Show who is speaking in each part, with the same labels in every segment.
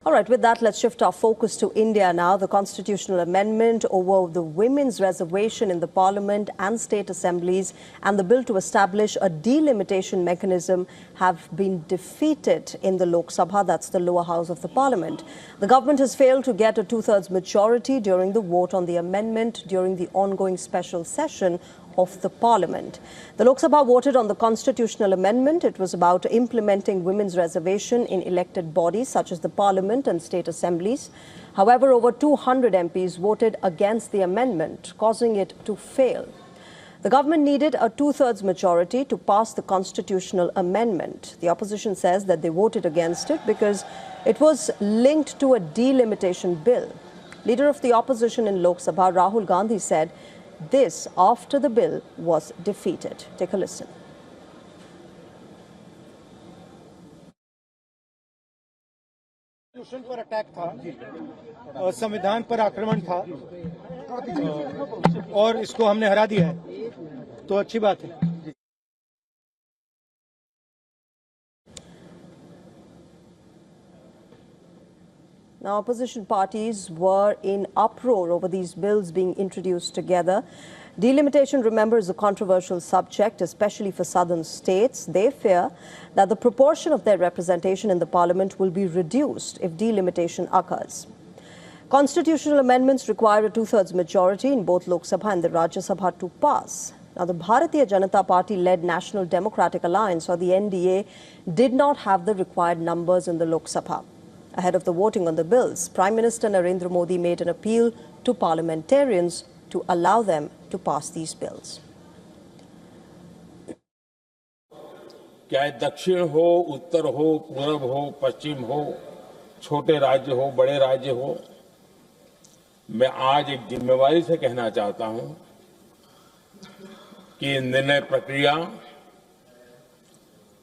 Speaker 1: All right, with that, let's shift our focus to India now. The constitutional amendment over the Women's Reservation in the Parliament and state assemblies and the bill to establish a delimitation mechanism have been defeated in the Lok Sabha, that's the lower house of the Parliament. The government has failed to get a two-thirds majority during the vote on the amendment during the ongoing special session of the Parliament. The Lok Sabha voted on the constitutional amendment. It was about implementing women's reservation in elected bodies such as the Parliament and state assemblies. However, over 200 MPs voted against the amendment, causing it to fail. The government needed a two-thirds majority to pass the constitutional amendment. The opposition says that they voted against it because it was linked to a delimitation bill. Leader of the opposition in Lok Sabha, Rahul Gandhi, said this after the bill was defeated. Take a listen.
Speaker 2: Constitution पर attack था, संविधान पर आक्रमण था और इसको हमने हरा दिया है, तो अच्छी बात है।
Speaker 1: Now, opposition parties were in uproar over these bills being introduced together. Delimitation, remember, is a controversial subject, especially for southern states. They fear that the proportion of their representation in the parliament will be reduced if delimitation occurs. Constitutional amendments require a two-thirds majority in both Lok Sabha and the Rajya Sabha to pass. Now, the Bharatiya Janata Party-led National Democratic Alliance, or the NDA, did not have the required numbers in the Lok Sabha. Ahead of the voting on the bills, Prime Minister Narendra Modi made an appeal to parliamentarians to allow them to pass these bills.
Speaker 3: चाहे दक्षिण हो, उत्तर हो, पूर्व हो, पश्चिम हो, छोटे राज्य हो, बड़े राज्य हो, मैं आज एक जिम्मेवारी से कहना चाहता हूं कि निर्णय प्रक्रिया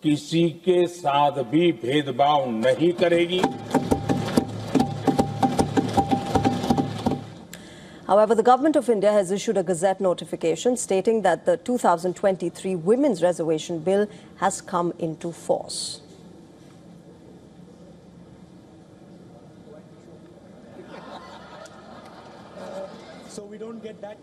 Speaker 3: किसी के साथ भी भेदभाव नहीं करेगी।
Speaker 1: However, the Government of India has issued a Gazette notification stating that the 2023 Women's Reservation Bill has come into force.
Speaker 2: So we don't get that.